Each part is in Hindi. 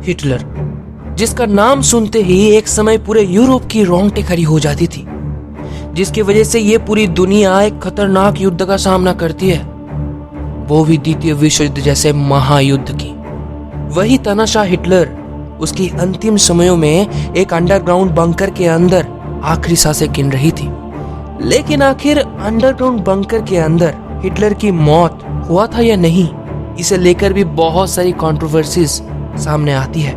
हिटलर, जिसका नाम सुनते ही एक समय पूरे यूरोप की रोंगटे खड़ी हो जाती थी, जिसकी वजह से ये पूरी दुनिया एक खतरनाक युद्ध का सामना करती है, वो भी द्वितीय विश्व युद्ध जैसे महायुद्ध की। वही तनाशाह हिटलर उसकी अंतिम समयों में एक अंडरग्राउंड बंकर के अंदर आखिरी सांसें गिन रही थी। लेकिन आखिर अंडरग्राउंड बंकर के अंदर हिटलर की मौत हुआ था या नहीं, इसे लेकर भी बहुत सारी कंट्रोवर्सीज सामने आती है।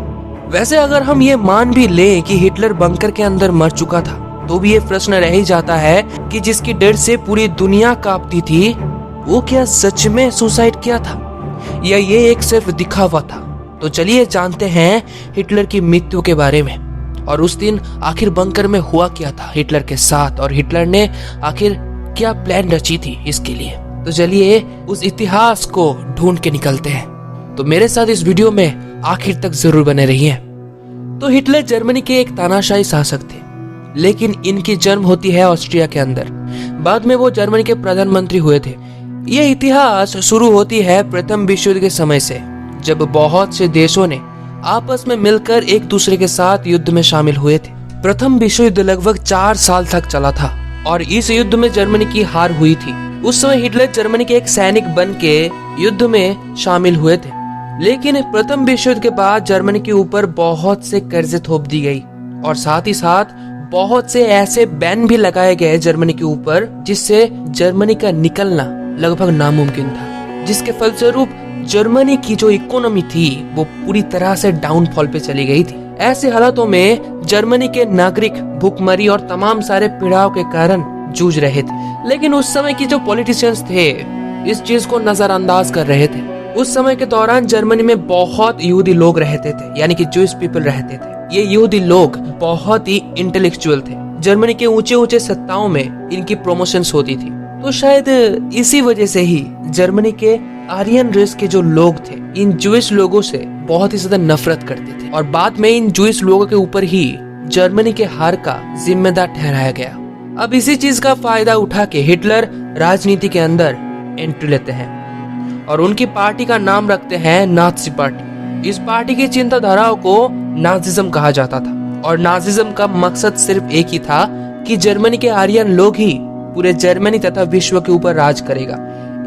वैसे अगर हम ये मान भी ले कि हिटलर बंकर के अंदर मर चुका था, तो भी ये प्रश्न रह ही जाता है कि जिसकी डर से पूरी दुनिया कांपती थी, वो क्या सच में सुसाइड किया था या ये एक सिर्फ दिखावा था? तो चलिए जानते हैं हिटलर की मृत्यु के बारे में, और उस दिन आखिर बंकर में हुआ क्या था हिटलर के साथ, और हिटलर ने आखिर क्या प्लान रची थी इसके लिए। तो चलिए उस इतिहास को ढूंढ के निकलते हैं। तो मेरे साथ इस वीडियो में आखिर तक जरूर बने रहिए। तो हिटलर जर्मनी के एक तानाशाही शासक थे, लेकिन इनकी जन्म होती है ऑस्ट्रिया के अंदर। बाद में वो जर्मनी के प्रधानमंत्री हुए थे। ये इतिहास शुरू होती है प्रथम विश्व युद्ध के समय से, जब बहुत से देशों ने आपस में मिलकर एक दूसरे के साथ युद्ध में शामिल हुए थे। प्रथम विश्व युद्ध लगभग 4 साल तक चला था और इस युद्ध में जर्मनी की हार हुई थी। उस समय हिटलर जर्मनी के एक सैनिक बन के युद्ध में शामिल हुए थे, लेकिन प्रथम विश्व युद्ध के बाद जर्मनी के ऊपर बहुत से कर्जे थोप दी गई और साथ ही साथ बहुत से ऐसे बैन भी लगाए गए जर्मनी के ऊपर, जिससे जर्मनी का निकलना लगभग नामुमकिन था, जिसके फलस्वरूप जर्मनी की जो इकोनॉमी थी वो पूरी तरह से डाउनफॉल पे चली गई थी। ऐसे हालातों में जर्मनी के नागरिक भूखमरी और तमाम सारे पीड़ाओं के कारण जूझ रहे थे। लेकिन उस समय की जो पॉलिटिशियंस थे इस चीज को नजरअंदाज कर रहे थे। उस समय के दौरान जर्मनी में बहुत यहूदी लोग रहते थे, यानी कि जूइश पीपल रहते थे। ये यहूदी लोग बहुत ही इंटेलेक्चुअल थे। जर्मनी के ऊंचे ऊंचे सत्ताओं में इनकी प्रमोशंस होती थी। तो शायद इसी वजह से ही जर्मनी के आर्यन रेस के जो लोग थे इन जूइश लोगों से बहुत ही ज्यादा नफरत करते थे, और बाद में इन जूइश लोगों के ऊपर ही जर्मनी के हार का जिम्मेदार ठहराया गया। अब इसी चीज का फायदा उठा के हिटलर राजनीति के अंदर एंट्री लेते हैं और उनकी पार्टी का नाम रखते हैं नाजी पार्टी। इस पार्टी की चिंताधाराओं को नाजिज्म कहा जाता था, और नाजिज्म का मकसद सिर्फ एक ही था कि जर्मनी के आर्यन लोग ही पूरे जर्मनी तथा विश्व के ऊपर राज करेगा।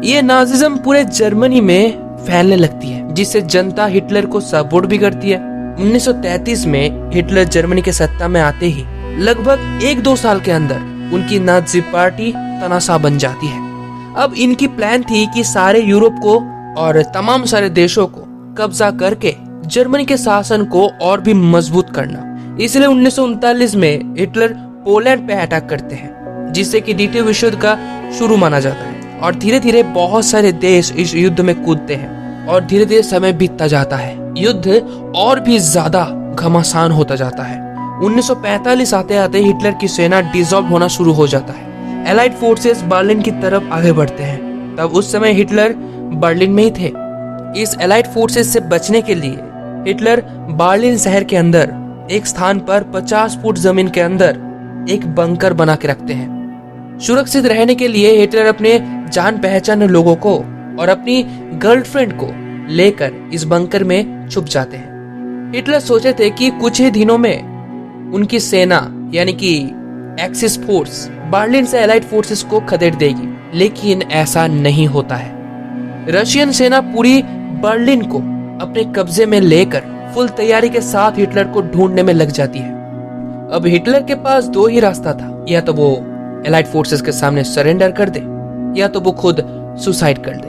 ये नाजिज्म पूरे जर्मनी में फैलने लगती है, जिससे जनता हिटलर को सपोर्ट भी करती है। 1933 में हिटलर जर्मनी के सत्ता में आते ही लगभग 1-2 साल के अंदर उनकी नाजी पार्टी तानाशाह बन जाती है। अब इनकी प्लान थी कि सारे यूरोप को और तमाम सारे देशों को कब्जा करके जर्मनी के शासन को और भी मजबूत करना। इसलिए 1939 में हिटलर पोलैंड पे अटैक करते हैं, जिससे कि द्वितीय विश्व युद्ध का शुरू माना जाता है। और धीरे धीरे बहुत सारे देश इस युद्ध में कूदते हैं और धीरे धीरे समय बीतता जाता है। युद्ध और भी ज्यादा घमासान होता जाता है। 1945 आते आते हिटलर की सेना डिसॉल्व होना शुरू हो जाता है। एलाइड फोर्सेस बर्लिन की तरफ आगे बढ़ते हैं। तब उस समय हिटलर बर्लिन में ही थे। इस एलाइड फोर्सेस से बचने के लिए हिटलर बर्लिन शहर के अंदर एक स्थान पर 50 फुट जमीन के अंदर एक बंकर बना के रखते हैं। सुरक्षित रहने के लिए हिटलर अपने जान पहचान लोगों को और अपनी गर्लफ्रेंड को लेकर इस बंकर में छुप जाते हैं। हिटलर सोचे थे कि कुछ ही दिनों में उनकी सेना यानी कि एक्सिस फोर्स बर्लिन से एलाइड फोर्सेस को खदेड़ देगी, लेकिन ऐसा नहीं होता है। रशियन सेना पूरी बर्लिन को अपने कब्जे में लेकर फुल तैयारी के साथ हिटलर को ढूंढने में लग जाती है। अब हिटलर के पास 2 ही रास्ता था, या तो वो एलाइड फोर्सेस के सामने सरेंडर कर दे या तो वो खुद सुसाइड कर दे।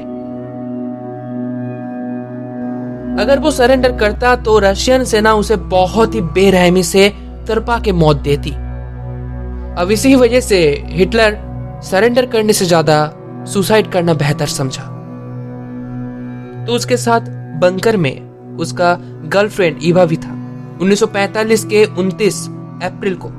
अगर वो सरेंडर करता तो रशियन सेना उसे बहुत ही बेरहमी से तड़पा के मौत देती। अब इसी वजह से हिटलर सरेंडर करने से ज्यादा सुसाइड करना बेहतर समझा। तो उसके साथ बंकर में उसका गर्लफ्रेंड ईवा भी था। 1945 के 29 अप्रैल को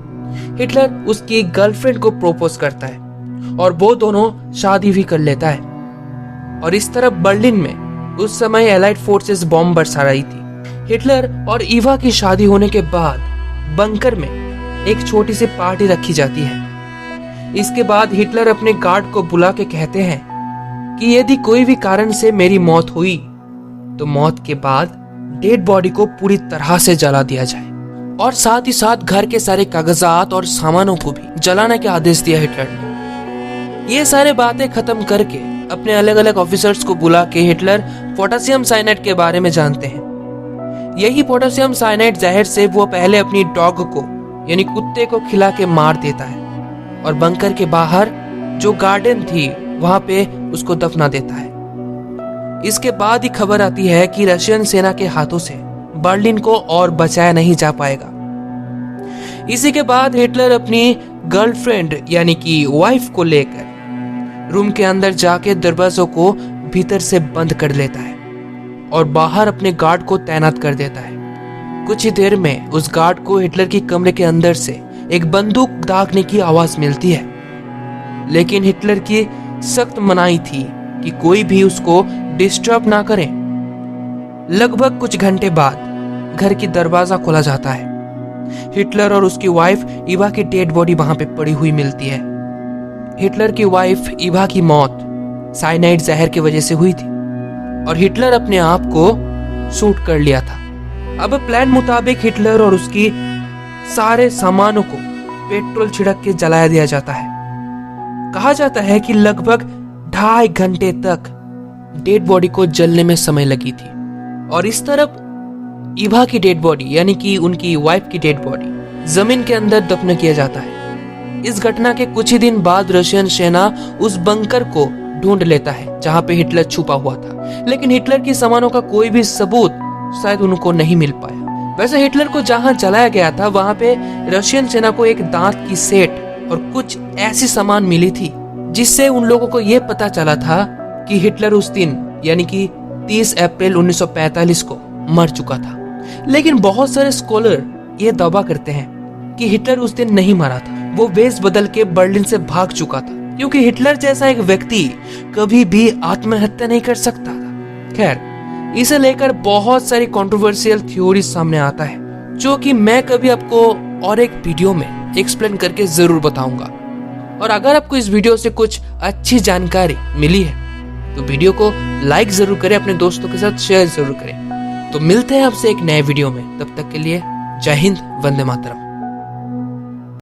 हिटलर उसकी गर्लफ्रेंड को प्रपोज करता है और वो दोनों शादी भी कर लेता है। और इस तरह बर्लिन में उस समय एलाइड फोर्सेस बॉम्ब बरसा रही थी। हिटलर और ईवा की शादी होने के बाद बंकर में एक छोटी सी पार्टी रखी जाती है। इसके बाद हिटलर अपने गार्ड को बुला के कहते हैं कि यदि कोई भी कारण से मेरी मौत हुई तो मौत के बाद डेड बॉडी को पूरी तरह से जला दिया जाए और साथ ही साथ घर के सारे कागजात और सामानों को भी जलाने के आदेश दिया हिटलर ने। ये सारे बातें खत्म करके अपने अलग अलग ऑफिसर्स को बुला के हिटलर पोटेशियम साइनाइड के बारे में जानते हैं। यही पोटेशियम साइनाइड जहर से वो पहले अपनी डॉग को यानी कुत्ते को खिला के मार देता है और बंकर के बाहर जो गार्डन थी वहां पे उसको दफना देता है। इसके बाद ही खबर आती है कि रशियन सेना के हाथों से बर्लिन को और बचाया नहीं जा पाएगा। इसी के बाद हिटलर अपनी गर्लफ्रेंड यानी कि वाइफ को लेकर रूम के अंदर जाके दरवाजों को भीतर से बंद कर लेता है और बाहर अपने गार्ड को तैनात कर देता है। कुछ ही देर में उस गार्ड को हिटलर की कमरे के अंदर से एक बंदूक दागने की आवाज मिलती है, लेकिन हिटलर की सख्त मनाही थी कि कोई भी उसको डिस्टर्ब ना करे। लगभग कुछ घंटे बाद घर की दरवाजा खोला जाता है। हिटलर और उसकी वाइफ इवा की डेड बॉडी वहां पे पड़ी हुई मिलती है। हिटलर की वाइफ इवा की मौत साइनाइड जहर की वजह से हुई थी और हिटलर अपने आप को शूट कर लिया था। अब प्लान मुताबिक हिटलर और उसकी सारे सामानों को पेट्रोल छिड़क के जलाया दिया जाता है। कहा जाता है कि लगभग 2.5 घंटे तक डेड बॉडी को जलने में समय लगी थी और इस तरफ इवा की डेड बॉडी यानी कि उनकी वाइफ की डेड बॉडी जमीन के अंदर दफन किया जाता है। इस घटना के कुछ ही दिन बाद रशियन सेना उस बंकर को ढूंढ लेता है जहां पे हिटलर छुपा हुआ था, लेकिन हिटलर की सामानों का कोई भी सबूत शायद उनको नहीं मिल पाया। वैसे हिटलर को जहां जलाया गया था वहां पे रशियन सेना को एक दांत की सेट और कुछ ऐसी सामान मिली थी जिससे उन लोगों को यह पता चला था कि हिटलर उस दिन यानी कि 30 अप्रैल 1945 को मर चुका था। लेकिन बहुत सारे स्कॉलर ये दावा करते हैं कि हिटलर उस दिन नहीं मरा था, वो वेश बदल के बर्लिन से भाग चुका था, क्योंकि हिटलर जैसा एक व्यक्ति कभी भी आत्महत्या नहीं कर सकता था। खैर, इसे लेकर बहुत सारी कंट्रोवर्शियल थ्योरी सामने आता है जो कि मैं कभी आपको और एक वीडियो में एक्सप्लेन करके जरूर बताऊंगा। और अगर आपको इस वीडियो से कुछ अच्छी जानकारी मिली है तो वीडियो को लाइक जरूर करें, अपने दोस्तों के साथ शेयर जरूर करें। तो मिलते हैं आपसे एक नए वीडियो में, तब तक के लिए जय हिंद, वंदे मातरम।